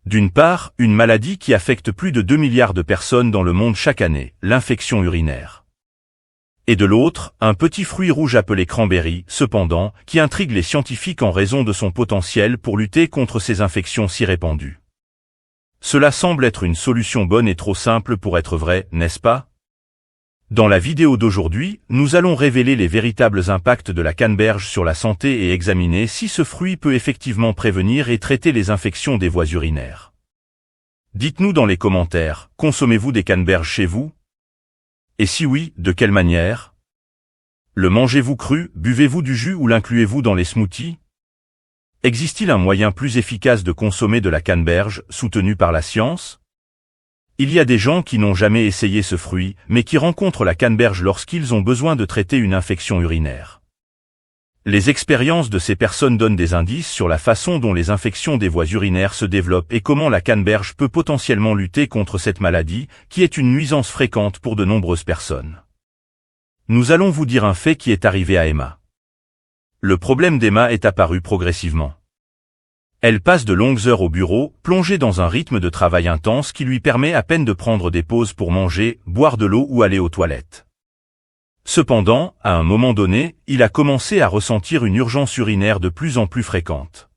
D'une part, une maladie qui affecte plus de 2 milliards de personnes dans le monde chaque année, l'infection urinaire. Et de l'autre, un petit fruit rouge appelé cranberry, cependant, qui intrigue les scientifiques en raison de son potentiel pour lutter contre ces infections si répandues. Cela semble être une solution bonne et trop simple pour être vrai, n'est-ce pas? Dans la vidéo d'aujourd'hui, nous allons révéler les véritables impacts de la canneberge sur la santé et examiner si ce fruit peut effectivement prévenir et traiter les infections des voies urinaires. Dites-nous dans les commentaires, consommez-vous des canneberges chez vous? Et si oui, de quelle manière? Le mangez-vous cru, buvez-vous du jus ou l'incluez-vous dans les smoothies? Existe-t-il un moyen plus efficace de consommer de la canneberge, soutenu par la science? Il y a des gens qui n'ont jamais essayé ce fruit, mais qui rencontrent la canneberge lorsqu'ils ont besoin de traiter une infection urinaire. Les expériences de ces personnes donnent des indices sur la façon dont les infections des voies urinaires se développent et comment la canneberge peut potentiellement lutter contre cette maladie, qui est une nuisance fréquente pour de nombreuses personnes. Nous allons vous dire un fait qui est arrivé à Emma. Le problème d'Emma est apparu progressivement. Elle passe de longues heures au bureau, plongée dans un rythme de travail intense qui lui permet à peine de prendre des pauses pour manger, boire de l'eau ou aller aux toilettes. Cependant, à un moment donné, il a commencé à ressentir une urgence urinaire de plus en plus fréquente.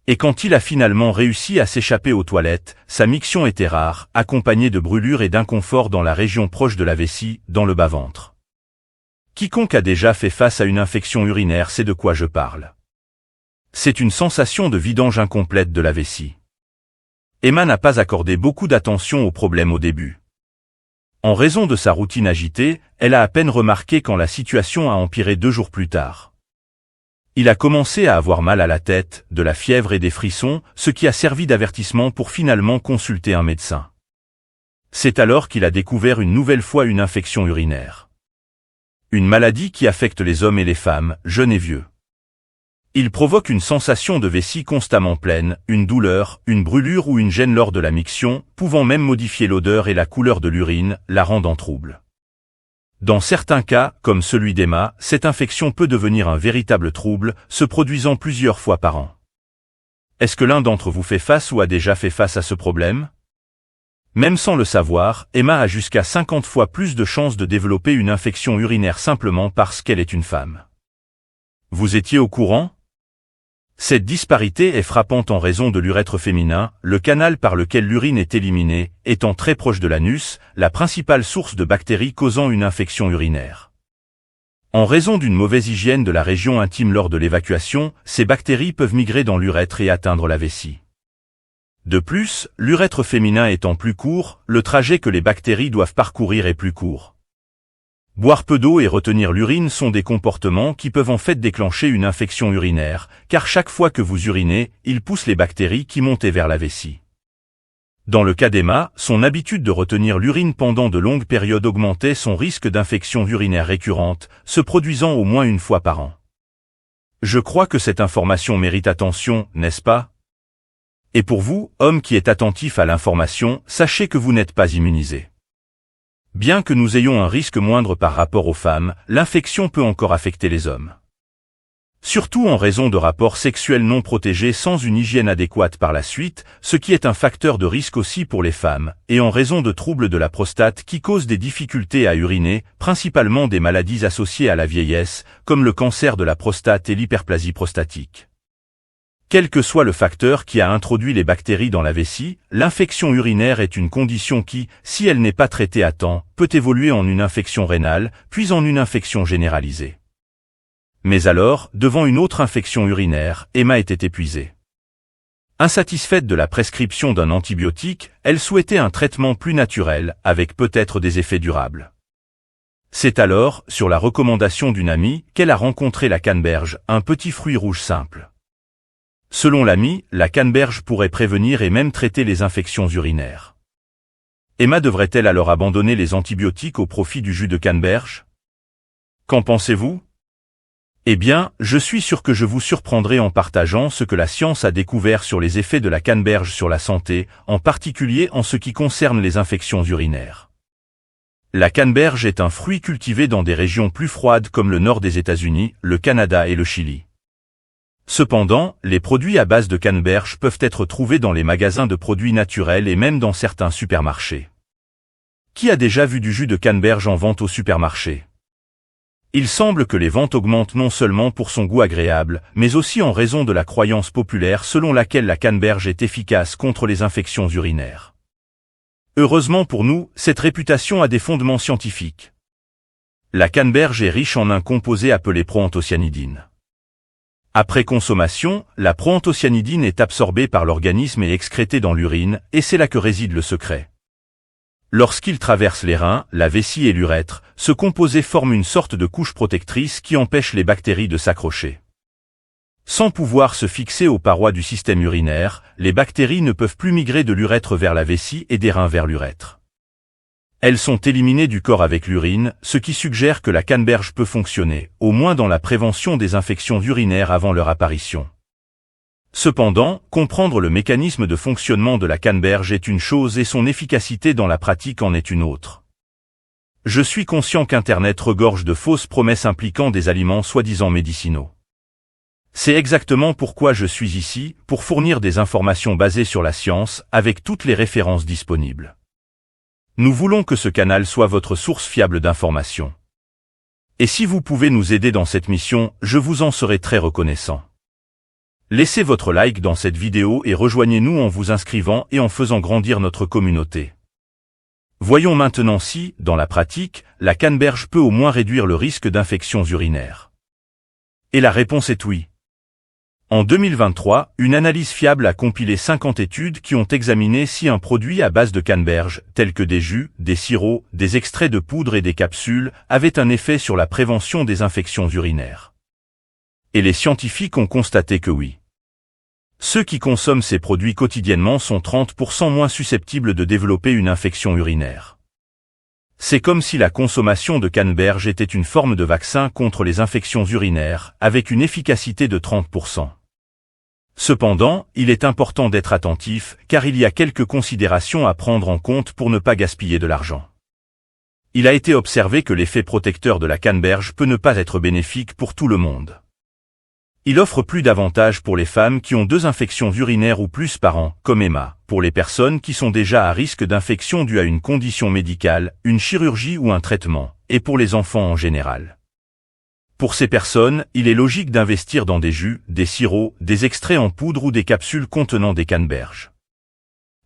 Et quand il a finalement réussi à s'échapper aux toilettes, sa miction était rare, accompagnée de brûlures et d'inconfort dans la région proche de la vessie, dans le bas-ventre. Quiconque a déjà fait face à une infection urinaire sait de quoi je parle. C'est une sensation de vidange incomplète de la vessie. Emma n'a pas accordé beaucoup d'attention au problème au début. En raison de sa routine agitée, elle a à peine remarqué quand la situation a empiré 2 jours plus tard. Il a commencé à avoir mal à la tête, de la fièvre et des frissons, ce qui a servi d'avertissement pour finalement consulter un médecin. C'est alors qu'il a découvert une nouvelle fois une infection urinaire. Une maladie qui affecte les hommes et les femmes, jeunes et vieux. Il provoque une sensation de vessie constamment pleine, une douleur, une brûlure ou une gêne lors de la miction, pouvant même modifier l'odeur et la couleur de l'urine, la rendant trouble. Dans certains cas, comme celui d'Emma, cette infection peut devenir un véritable trouble, se produisant plusieurs fois par an. Est-ce que l'un d'entre vous fait face ou a déjà fait face à ce problème? Même sans le savoir, Emma a jusqu'à 50 fois plus de chances de développer une infection urinaire simplement parce qu'elle est une femme. Vous étiez au courant? Cette disparité est frappante en raison de l'urètre féminin, le canal par lequel l'urine est éliminée, étant très proche de l'anus, la principale source de bactéries causant une infection urinaire. En raison d'une mauvaise hygiène de la région intime lors de l'évacuation, ces bactéries peuvent migrer dans l'urètre et atteindre la vessie. De plus, l'urètre féminin étant plus court, le trajet que les bactéries doivent parcourir est plus court. Boire peu d'eau et retenir l'urine sont des comportements qui peuvent en fait déclencher une infection urinaire, car chaque fois que vous urinez, ils poussent les bactéries qui montent vers la vessie. Dans le cas d'Emma, son habitude de retenir l'urine pendant de longues périodes augmentait son risque d'infection urinaire récurrente, se produisant au moins une fois par an. Je crois que cette information mérite attention, n'est-ce pas? Et pour vous, homme qui est attentif à l'information, sachez que vous n'êtes pas immunisé. Bien que nous ayons un risque moindre par rapport aux femmes, l'infection peut encore affecter les hommes. Surtout en raison de rapports sexuels non protégés sans une hygiène adéquate par la suite, ce qui est un facteur de risque aussi pour les femmes, et en raison de troubles de la prostate qui causent des difficultés à uriner, principalement des maladies associées à la vieillesse, comme le cancer de la prostate et l'hyperplasie prostatique. Quel que soit le facteur qui a introduit les bactéries dans la vessie, l'infection urinaire est une condition qui, si elle n'est pas traitée à temps, peut évoluer en une infection rénale, puis en une infection généralisée. Mais alors, devant une autre infection urinaire, Emma était épuisée. Insatisfaite de la prescription d'un antibiotique, elle souhaitait un traitement plus naturel, avec peut-être des effets durables. C'est alors, sur la recommandation d'une amie, qu'elle a rencontré la canneberge, un petit fruit rouge simple. Selon l'ami, la canneberge pourrait prévenir et même traiter les infections urinaires. Emma devrait-elle alors abandonner les antibiotiques au profit du jus de canneberge? Qu'en pensez-vous? Eh bien, je suis sûr que je vous surprendrai en partageant ce que la science a découvert sur les effets de la canneberge sur la santé, en particulier en ce qui concerne les infections urinaires. La canneberge est un fruit cultivé dans des régions plus froides comme le nord des États-Unis, le Canada et le Chili. Cependant, les produits à base de canneberge peuvent être trouvés dans les magasins de produits naturels et même dans certains supermarchés. Qui a déjà vu du jus de canneberge en vente au supermarché? Il semble que les ventes augmentent non seulement pour son goût agréable, mais aussi en raison de la croyance populaire selon laquelle la canneberge est efficace contre les infections urinaires. Heureusement pour nous, cette réputation a des fondements scientifiques. La canneberge est riche en un composé appelé proanthocyanidine. Après consommation, la proanthocyanidine est absorbée par l'organisme et excrétée dans l'urine, et c'est là que réside le secret. Lorsqu'il traverse les reins, la vessie et l'urètre, ce composé forme une sorte de couche protectrice qui empêche les bactéries de s'accrocher. Sans pouvoir se fixer aux parois du système urinaire, les bactéries ne peuvent plus migrer de l'urètre vers la vessie et des reins vers l'urètre. Elles sont éliminées du corps avec l'urine, ce qui suggère que la canneberge peut fonctionner, au moins dans la prévention des infections urinaires avant leur apparition. Cependant, comprendre le mécanisme de fonctionnement de la canneberge est une chose et son efficacité dans la pratique en est une autre. Je suis conscient qu'Internet regorge de fausses promesses impliquant des aliments soi-disant médicinaux. C'est exactement pourquoi je suis ici, pour fournir des informations basées sur la science, avec toutes les références disponibles. Nous voulons que ce canal soit votre source fiable d'informations. Et si vous pouvez nous aider dans cette mission, je vous en serai très reconnaissant. Laissez votre like dans cette vidéo et rejoignez-nous en vous inscrivant et en faisant grandir notre communauté. Voyons maintenant si, dans la pratique, la canneberge peut au moins réduire le risque d'infections urinaires. Et la réponse est oui. En 2023, une analyse fiable a compilé 50 études qui ont examiné si un produit à base de canneberge, tel que des jus, des sirops, des extraits de poudre et des capsules, avait un effet sur la prévention des infections urinaires. Et les scientifiques ont constaté que oui. Ceux qui consomment ces produits quotidiennement sont 30% moins susceptibles de développer une infection urinaire. C'est comme si la consommation de canneberge était une forme de vaccin contre les infections urinaires, avec une efficacité de 30%. Cependant, il est important d'être attentif, car il y a quelques considérations à prendre en compte pour ne pas gaspiller de l'argent. Il a été observé que l'effet protecteur de la canneberge peut ne pas être bénéfique pour tout le monde. Il offre plus d'avantages pour les femmes qui ont 2 infections urinaires ou plus par an, comme Emma, pour les personnes qui sont déjà à risque d'infection due à une condition médicale, une chirurgie ou un traitement, et pour les enfants en général. Pour ces personnes, il est logique d'investir dans des jus, des sirops, des extraits en poudre ou des capsules contenant des canneberges.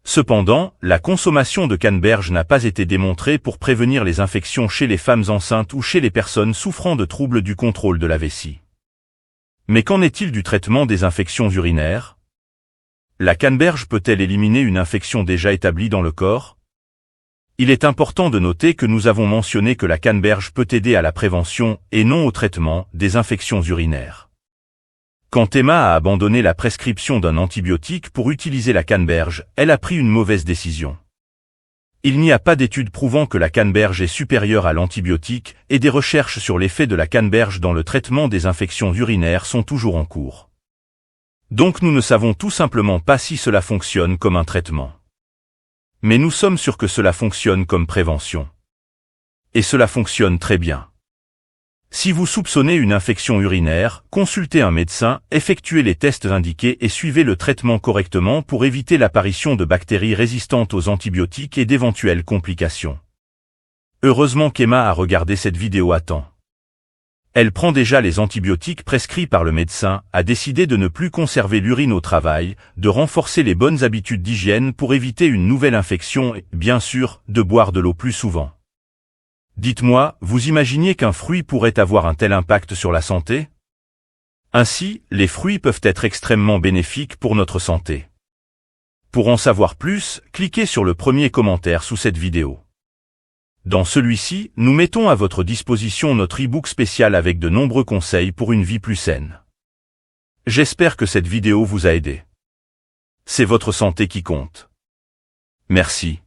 Cependant, la consommation de canneberge n'a pas été démontrée pour prévenir les infections chez les femmes enceintes ou chez les personnes souffrant de troubles du contrôle de la vessie. Mais qu'en est-il du traitement des infections urinaires? La canneberge peut-elle éliminer une infection déjà établie dans le corps? Il est important de noter que nous avons mentionné que la canneberge peut aider à la prévention, et non au traitement, des infections urinaires. Quand Emma a abandonné la prescription d'un antibiotique pour utiliser la canneberge, elle a pris une mauvaise décision. Il n'y a pas d'études prouvant que la canneberge est supérieure à l'antibiotique, et des recherches sur l'effet de la canneberge dans le traitement des infections urinaires sont toujours en cours. Donc nous ne savons tout simplement pas si cela fonctionne comme un traitement. Mais nous sommes sûrs que cela fonctionne comme prévention. Et cela fonctionne très bien. Si vous soupçonnez une infection urinaire, consultez un médecin, effectuez les tests indiqués et suivez le traitement correctement pour éviter l'apparition de bactéries résistantes aux antibiotiques et d'éventuelles complications. Heureusement qu'Emma a regardé cette vidéo à temps. Elle prend déjà les antibiotiques prescrits par le médecin, a décidé de ne plus conserver l'urine au travail, de renforcer les bonnes habitudes d'hygiène pour éviter une nouvelle infection et, bien sûr, de boire de l'eau plus souvent. Dites-moi, vous imaginiez qu'un fruit pourrait avoir un tel impact sur la santé? Ainsi, les fruits peuvent être extrêmement bénéfiques pour notre santé. Pour en savoir plus, cliquez sur le premier commentaire sous cette vidéo. Dans celui-ci, nous mettons à votre disposition notre e-book spécial avec de nombreux conseils pour une vie plus saine. J'espère que cette vidéo vous a aidé. C'est votre santé qui compte. Merci.